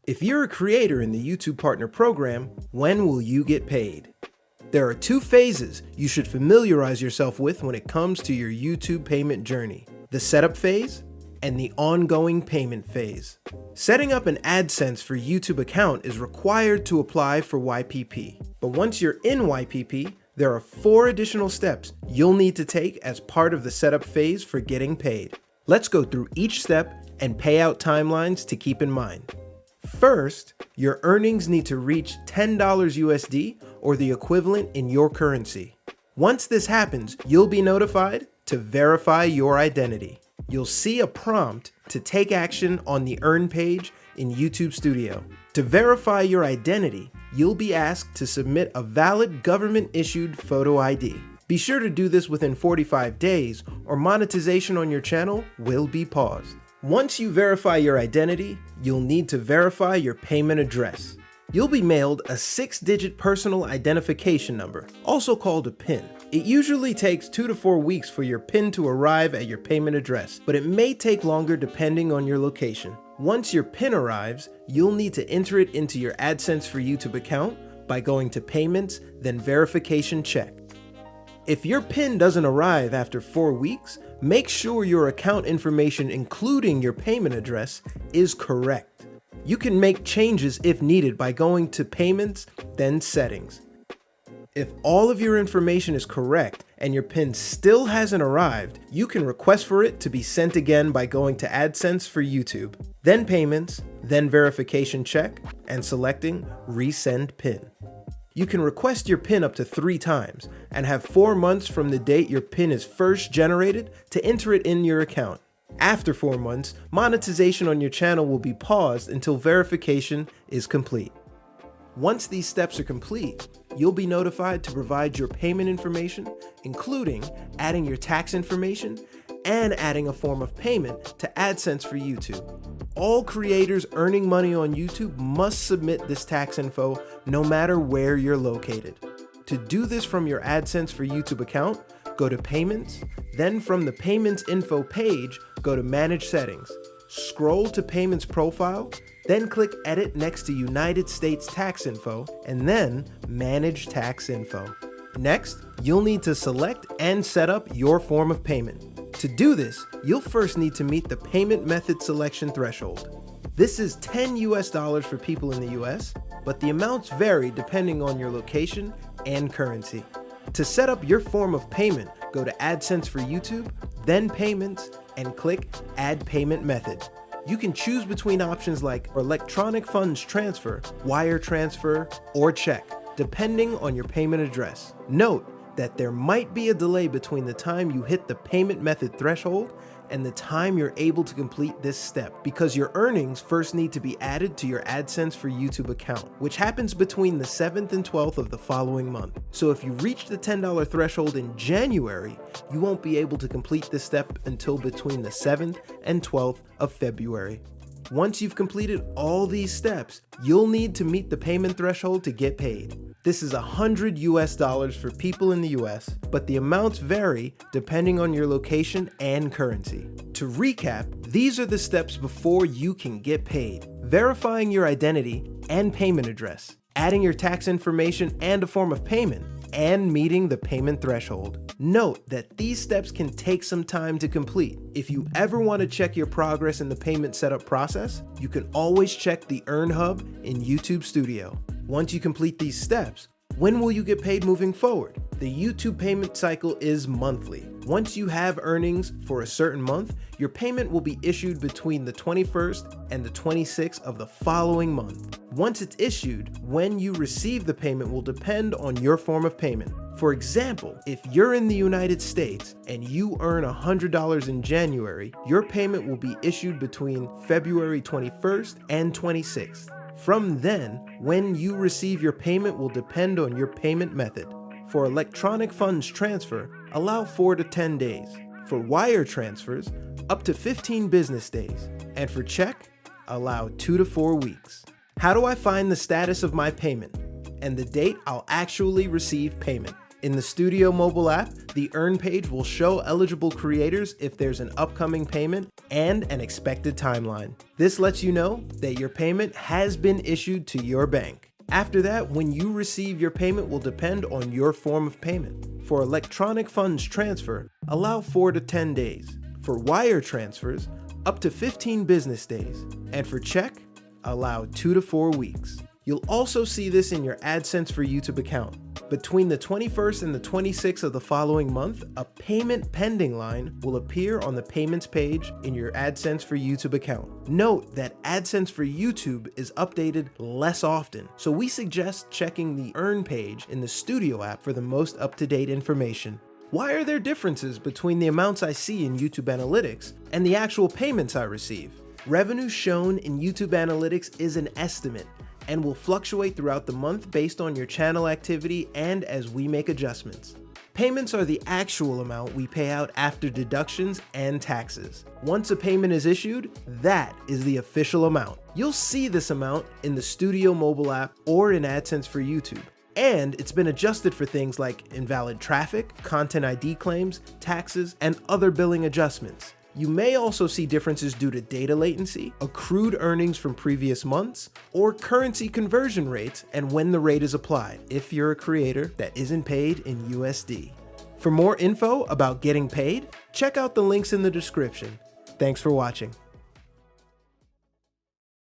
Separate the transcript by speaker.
Speaker 1: If you're a creator in the YouTube Partner Program, when will you get paid? There are two phases you should familiarize yourself with when it comes to your YouTube payment journey: the setup phase and the ongoing payment phase. Setting up an AdSense for YouTube account is required to apply for YPP. But once you're in YPP, there are 4 additional steps you'll need to take as part of the setup phase for getting paid. Let's go through each step and payout timelines to keep in mind. First, your earnings need to reach $10 USD or the equivalent in your currency. Once this happens, you'll be notified to verify your identity. You'll see a prompt to take action on the Earn page in YouTube Studio. To verify your identity, you'll be asked to submit a valid government-issued photo ID. Be sure to do this within 45 days or monetization on your channel will be paused. Once you verify your identity, you'll need to verify your payment address. You'll be mailed a 6-digit personal identification number, also called a PIN. It usually takes 2 to 4 weeks for your PIN to arrive at your payment address, but it may take longer depending on your location. Once your PIN arrives, you'll need to enter it into your AdSense for YouTube account by going to Payments, then Verification Check. If your PIN doesn't arrive after 4 weeks, make sure your account information, including your payment address, is correct. You can make changes if needed by going to Payments, then Settings. If all of your information is correct and your PIN still hasn't arrived, you can request for it to be sent again by going to AdSense for YouTube, then Payments, then Verification Check, and selecting Resend PIN. You can request your PIN up to 3 times and have 4 months from the date your PIN is first generated to enter it in your account. After 4 months, monetization on your channel will be paused until verification is complete. Once these steps are complete, you'll be notified to provide your payment information, including adding your tax information and adding a form of payment to AdSense for YouTube. All creators earning money on YouTube must submit this tax info no matter where you're located. To do this from your AdSense for YouTube account, go to Payments, then from the Payments Info page, go to Manage Settings. Scroll to Payments Profile, then click Edit next to United States Tax Info, and then Manage Tax Info. Next, you'll need to select and set up your form of payment. To do this, you'll first need to meet the payment method selection threshold. This is $10 US for people in the US, but the amounts vary depending on your location and currency. To set up your form of payment, go to AdSense for YouTube, then Payments, and click Add Payment Method. You can choose between options like electronic funds transfer, wire transfer, or check, depending on your payment address. Note that there might be a delay between the time you hit the payment method threshold and the time you're able to complete this step, because your earnings first need to be added to your AdSense for YouTube account, which happens between the 7th and 12th of the following month. So if you reach the $10 threshold in January, you won't be able to complete this step until between the 7th and 12th of February. Once you've completed all these steps, you'll need to meet the payment threshold to get paid. This is $100 US for people in the US, but the amounts vary depending on your location and currency. To recap, these are the steps before you can get paid: verifying your identity and payment address, adding your tax information and a form of payment, and meeting the payment threshold. Note that these steps can take some time to complete. If you ever want to check your progress in the payment setup process, you can always check the Earn Hub in YouTube Studio. Once you complete these steps, when will you get paid moving forward? The YouTube payment cycle is monthly. Once you have earnings for a certain month, your payment will be issued between the 21st and the 26th of the following month. Once it's issued, when you receive the payment will depend on your form of payment. For example, if you're in the United States and you earn $100 in January, your payment will be issued between February 21st and 26th. From then, when you receive your payment will depend on your payment method. For electronic funds transfer, allow 4 to 10 days. For wire transfers, up to 15 business days. And for check, allow 2 to 4 weeks. How do I find the status of my payment and the date I'll actually receive payment? In the Studio mobile app, the Earn page will show eligible creators if there's an upcoming payment and an expected timeline. This lets you know that your payment has been issued to your bank. After that, when you receive your payment will depend on your form of payment. For electronic funds transfer, allow 4 to 10 days. For wire transfers, up to 15 business days. And for check, allow 2 to 4 weeks. You'll also see this in your AdSense for YouTube account. Between the 21st and the 26th of the following month, a payment pending line will appear on the payments page in your AdSense for YouTube account. Note that AdSense for YouTube is updated less often, so we suggest checking the Earn page in the Studio app for the most up-to-date information. Why are there differences between the amounts I see in YouTube Analytics and the actual payments I receive? Revenue shown in YouTube Analytics is an estimate and will fluctuate throughout the month based on your channel activity and as we make adjustments. Payments are the actual amount we pay out after deductions and taxes. Once a payment is issued, that is the official amount. You'll see this amount in the Studio mobile app or in AdSense for YouTube. And it's been adjusted for things like invalid traffic, content ID claims, taxes, and other billing adjustments. You may also see differences due to data latency, accrued earnings from previous months, or currency conversion rates and when the rate is applied, if you're a creator that isn't paid in USD. For more info about getting paid, check out the links in the description. Thanks for watching.